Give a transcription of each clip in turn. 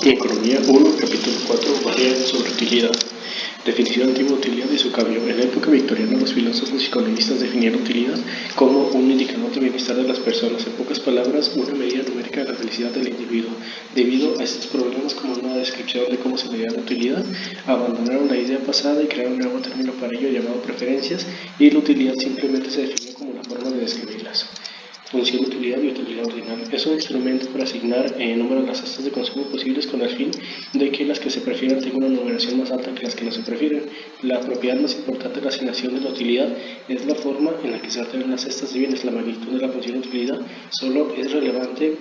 Economía 1, capítulo 4, variedades sobre utilidad. Definición antigua de utilidad y su cambio. En la época victoriana, los filósofos y economistas definieron utilidad como un indicador de bienestar de las personas, en pocas palabras, una medida numérica de la felicidad del individuo. Debido a estos problemas, como una descripción de cómo se medía la utilidad, abandonaron la idea pasada y crearon un nuevo término para ello llamado preferencias, y la utilidad simplemente se definió como la forma de describirlas. Función, utilidad y utilidad ordinal. Es un instrumento para asignar número de las cestas de consumo posibles con el fin de que las que se prefieran tengan una numeración más alta que las que no se prefieren. La propiedad más importante de la asignación de la utilidad es la forma en la que se obtienen las cestas de bienes. La magnitud de la función utilidad solo es relevante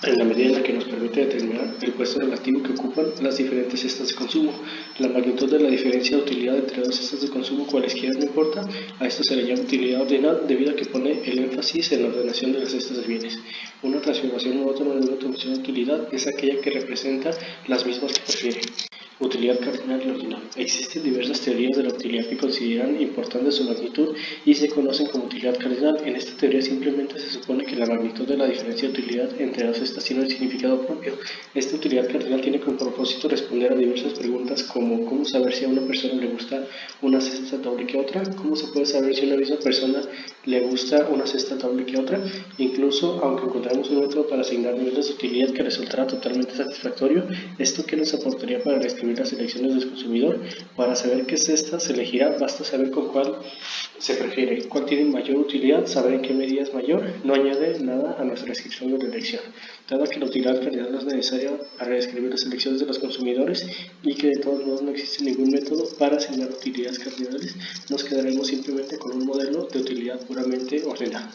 en la medida en la que nos permite determinar el puesto relativo que ocupan las diferentes cestas de consumo. La magnitud de la diferencia de utilidad entre dos cestas de consumo, cualesquiera no importa, a esto se le llama utilidad ordinal debido a que pone el énfasis en la ordenación de las cestas de bienes. Una transformación u otra de una función de utilidad es aquella que representa las mismas que prefiere. Utilidad cardinal y ordinal. Existen diversas teorías de la utilidad que consideran importante su magnitud y se conocen como utilidad cardinal. En esta teoría simplemente se supone que la magnitud de la diferencia de utilidad entre dos cestas tiene un significado propio. Esta utilidad cardinal tiene como propósito responder a diversas preguntas como ¿cómo saber si a una persona le gusta una cesta doble que otra? ¿Cómo se puede saber si a una misma persona le gusta una cesta doble que otra? Incluso, aunque encontremos un método para asignar niveles de utilidad que resultara totalmente satisfactorio, ¿esto qué nos aportaría para describir las elecciones del consumidor? Para saber qué cesta se elegirá, basta saber con cuál se prefiere, cuál tiene mayor utilidad, saber en qué medida es mayor, no añade nada a nuestra descripción de la elección. Dado que la utilidad cardinal no es necesaria para describir las elecciones de los consumidores y que de todos modos no existe ningún método para asignar utilidades cardinales, nos quedaremos simplemente con un modelo de utilidad puramente ordenado.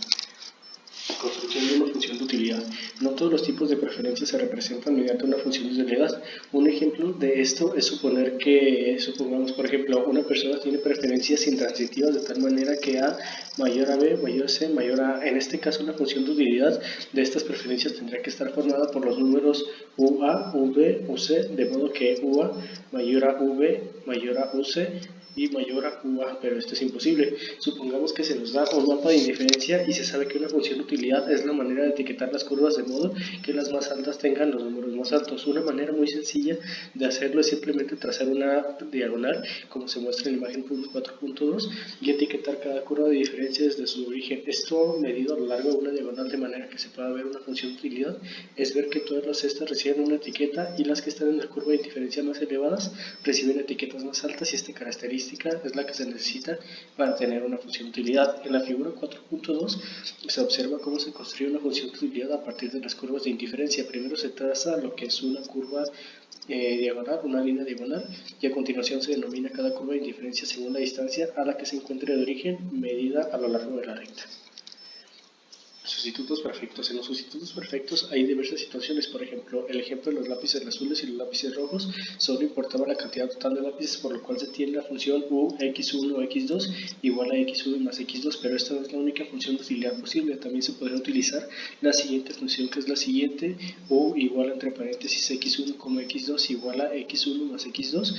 Construcción de una función de utilidad. No todos los tipos de preferencias se representan mediante una función de utilidad. Un ejemplo de esto es suponer que, supongamos por ejemplo, una persona tiene preferencias intransitivas de tal manera que A mayor a B, mayor a C, mayor a... En este caso, una función de utilidad de estas preferencias tendría que estar formada por los números UA, UB, UC, de modo que UA mayor a UB, mayor a UC, y mayor a UA, pero esto es imposible. Supongamos que se nos da un mapa de indiferencia y se sabe que una función de utilidad es la manera de etiquetar las curvas de modo que las más altas tengan los números más altos. Una manera muy sencilla de hacerlo es simplemente trazar una diagonal, como se muestra en la imagen 4.2, y etiquetar cada curva de diferencia desde su origen. Esto medido a lo largo de una diagonal de manera que se pueda ver una función de utilidad es ver que todas las cestas reciben una etiqueta y las que están en la curva de diferencia más elevadas reciben etiquetas más altas, y esta característica es la que se necesita para tener una función de utilidad. En la figura 4.2 se observa cómo se construye una función de utilidad a partir de las curvas de indiferencia. Primero se traza lo que es una curva diagonal, una línea diagonal, y a continuación se denomina cada curva de indiferencia según la distancia a la que se encuentre de origen medida a lo largo de la recta. Sustitutos perfectos. En los sustitutos perfectos hay diversas situaciones. Por ejemplo, el ejemplo de los lápices azules y los lápices rojos solo importaba la cantidad total de lápices, por lo cual se tiene la función u x1 o x2 igual a x1 más x2, pero esta no es la única función de utilidad posible. También se podría utilizar la siguiente función, que es la siguiente: u igual entre paréntesis x1 como x2 igual a x1 más x2,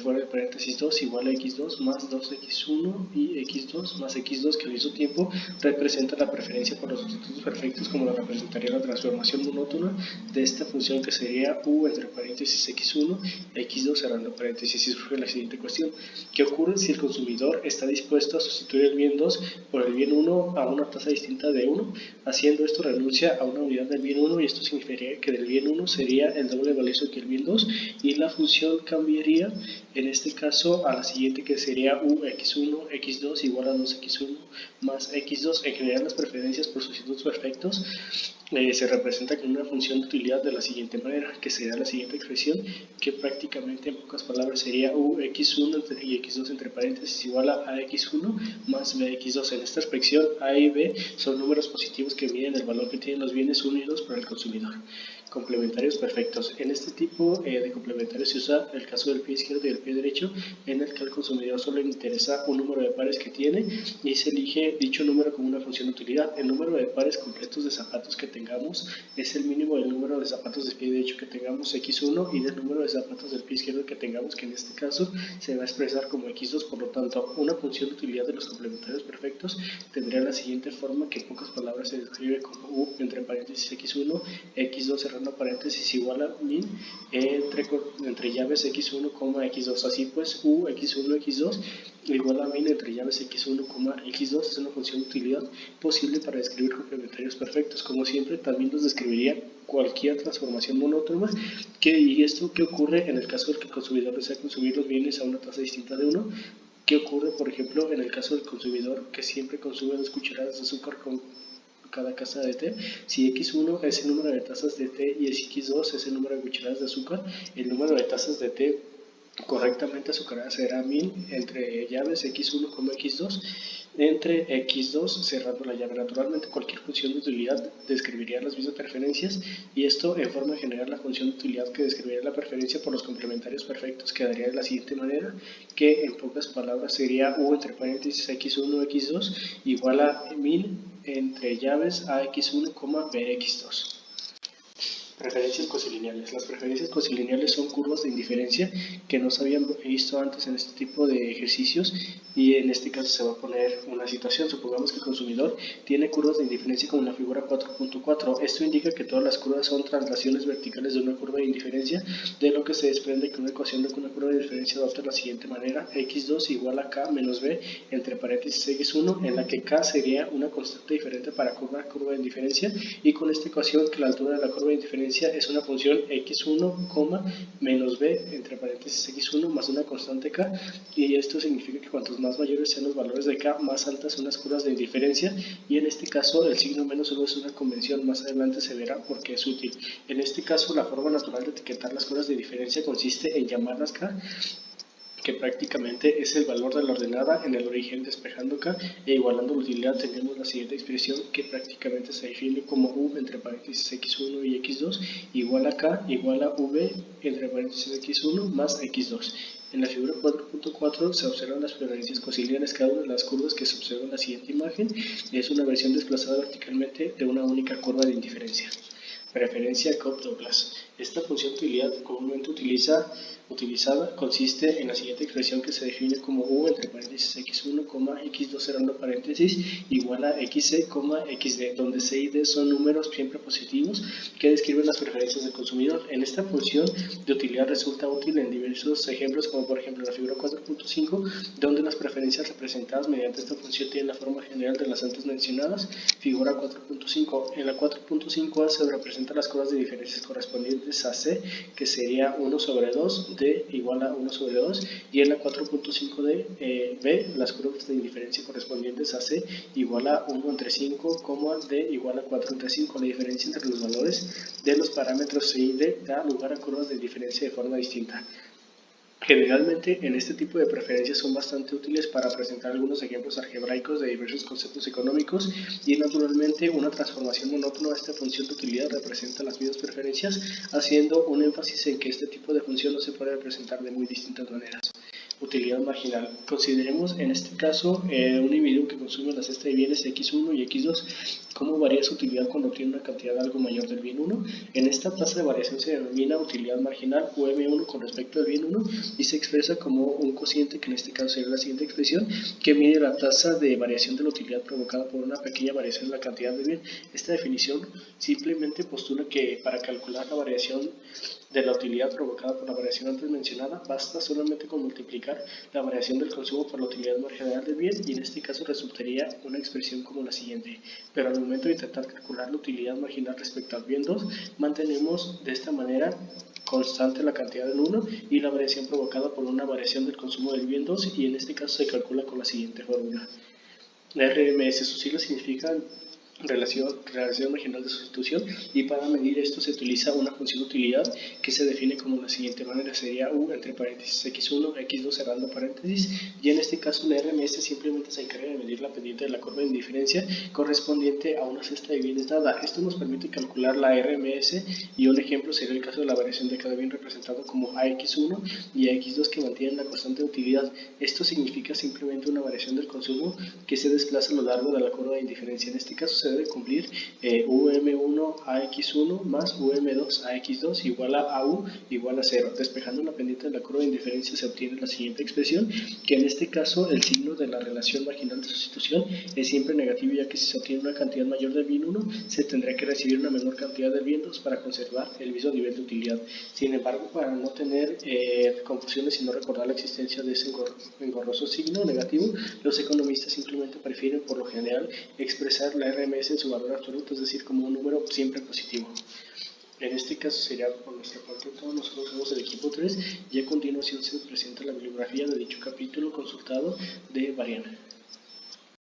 fuera de paréntesis 2 igual a x2 más 2x1 y x2 más x2, que al mismo tiempo representa la preferencia por los sustitutos perfectos, como lo representaría la transformación monótona de esta función, que sería u entre paréntesis x1 x2 cerrando paréntesis. Y surge la siguiente cuestión: ¿qué ocurre si el consumidor está dispuesto a sustituir el bien 2 por el bien 1 a una tasa distinta de 1? Haciendo esto renuncia a una unidad del bien 1, y esto significaría que del bien 1 sería el doble valioso que el bien 2, y la función cambiaría en este caso a la siguiente, que sería u x1 x2 igual a 2x1 más x2. En general, las preferencias por sustitutos perfectos se representa con una función de utilidad de la siguiente manera, que sería la siguiente expresión, que prácticamente en pocas palabras sería u x1 y x2 entre paréntesis igual a x1 más bx2. En esta expresión a y b son números positivos que miden el valor que tienen los bienes 1 y 2 para el consumidor. Complementarios perfectos. En este tipo de complementarios se usa el caso del pie izquierdo y del pie derecho, en el que al consumidor solo le interesa un número de pares que tiene y se elige dicho número como una función de utilidad. El número de pares completos de zapatos que tengamos es el mínimo del número de zapatos del pie derecho que tengamos, x1, y del número de zapatos del pie izquierdo que tengamos, que en este caso se va a expresar como x2. Por lo tanto, una función de utilidad de los complementarios perfectos tendría la siguiente forma, que en pocas palabras se describe como u entre paréntesis x1 x2 cerrando cerrando paréntesis igual a min entre llaves x1, x2. Así pues, u x1, x2 igual a min entre llaves x1, x2 es una función de utilidad posible para describir complementarios perfectos. Como siempre, también los describiría cualquier transformación monótona. ¿Y esto qué ocurre en el caso del que el consumidor desea consumir los bienes a una tasa distinta de 1? ¿Qué ocurre, por ejemplo, en el caso del consumidor que siempre consume 2 cucharadas de azúcar con cada taza de té? Si x1 es el número de tazas de té y x2 es el número de cucharadas de azúcar, el número de tazas de té correctamente azucarada será min entre llaves x1, x2 entre x2 cerrando la llave. Naturalmente, cualquier función de utilidad describiría las mismas preferencias, y esto en forma general la función de utilidad que describiría la preferencia por los complementarios perfectos quedaría de la siguiente manera, que en pocas palabras sería u entre paréntesis x1, x2 igual a min entre llaves a x1, bx2. Preferencias cosilineales. Las preferencias cosilineales son curvas de indiferencia que no se habían visto antes en este tipo de ejercicios, y en este caso se va a poner una situación. Supongamos que el consumidor tiene curvas de indiferencia como la figura 4.4. Esto indica que todas las curvas son traslaciones verticales de una curva de indiferencia, de lo que se desprende que una ecuación de una curva de indiferencia adopta la siguiente manera: x2 igual a k menos b entre paréntesis x1, en la que k sería una constante diferente para cada curva de indiferencia, y con esta ecuación que la altura de la curva de indiferencia es una función x1, menos b entre paréntesis x1 más una constante k, y esto significa que cuantos más mayores sean los valores de k, más altas son las curvas de indiferencia, y en este caso el signo menos solo es una convención. Más adelante se verá por qué es útil. En este caso, la forma natural de etiquetar las curvas de diferencia consiste en llamarlas k, que prácticamente es el valor de la ordenada en el origen. Despejando k e igualando la utilidad, tenemos la siguiente expresión que prácticamente se define como u entre paréntesis x1 y x2 igual a k igual a v entre paréntesis x1 más x2. En la figura 4.4 se observan las preferencias cosilineales. Cada una de las curvas que se observa en la siguiente imagen es una versión desplazada verticalmente de una única curva de indiferencia. Preferencia Cobb-Douglas. Esta función de utilidad comúnmente utilizada consiste en la siguiente expresión que se define como u entre paréntesis x1, x2 cerrando paréntesis igual a xc, xd, donde c y d son números siempre positivos que describen las preferencias del consumidor. En esta función de utilidad resulta útil en diversos ejemplos, como por ejemplo la figura 4.5, donde las preferencias representadas mediante esta función tienen la forma general de las antes mencionadas. Figura 4.5. En la 4.5a se representan las curvas de diferencias correspondientes a c, que sería 1 sobre 2, d igual a 1 sobre 2, y en la 4.5d b las curvas de diferencia correspondientes a c igual a 1 entre 5, d igual a 4 entre 5. La diferencia entre los valores de los parámetros c y d da lugar a curvas de diferencia de forma distinta. Generalmente, en este tipo de preferencias son bastante útiles para presentar algunos ejemplos algebraicos de diversos conceptos económicos, y naturalmente una transformación monótona de esta función de utilidad representa las mismas preferencias, haciendo un énfasis en que este tipo de función no se puede representar de muy distintas maneras. Utilidad marginal. Consideremos en este caso un individuo que consume la cesta de bienes x1 y x2. ¿Cómo varía su utilidad cuando obtiene una cantidad algo mayor del bien 1? En esta tasa de variación se denomina utilidad marginal, o M1 con respecto al bien 1, y se expresa como un cociente, que en este caso sería la siguiente expresión, que mide la tasa de variación de la utilidad provocada por una pequeña variación en la cantidad de bien. Esta definición simplemente postula que para calcular la variación de la utilidad provocada por la variación antes mencionada, basta solamente con multiplicar la variación del consumo por la utilidad marginal del bien, y en este caso resultaría una expresión como la siguiente. Pero al momento de intentar calcular la utilidad marginal respecto al bien 2, mantenemos de esta manera constante la cantidad del 1 y la variación provocada por una variación del consumo del bien 2, y en este caso se calcula con la siguiente fórmula. La RMS, sus siglas significan relación marginal de sustitución, y para medir esto se utiliza una función de utilidad que se define como la siguiente manera: sería u entre paréntesis x1, x2 cerrando paréntesis, y en este caso la RMS simplemente se encarga de medir la pendiente de la curva de indiferencia correspondiente a una cesta de bienes dada. Esto nos permite calcular la RMS, y un ejemplo sería el caso de la variación de cada bien representado como AX1 y AX2, que mantienen la constante de utilidad. Esto significa simplemente una variación del consumo que se desplaza a lo largo de la curva de indiferencia. En este caso se debe cumplir UM1AX1 más UM2AX2 igual a AU igual a 0. Despejando la pendiente de la curva de indiferencia se obtiene la siguiente expresión, que en este caso el signo de la relación marginal de sustitución es siempre negativo, ya que si se obtiene una cantidad mayor del bien 1, se tendrá que recibir una menor cantidad del bien 2 para conservar el mismo nivel de utilidad. Sin embargo, para no tener confusiones y no recordar la existencia de ese engorroso signo negativo, los economistas simplemente prefieren por lo general expresar la RMS en su valor absoluto, es decir, como un número siempre positivo. En este caso sería por nuestra parte todo. Nosotros somos el equipo 3 y a continuación se presenta la bibliografía de dicho capítulo consultado de Mariana.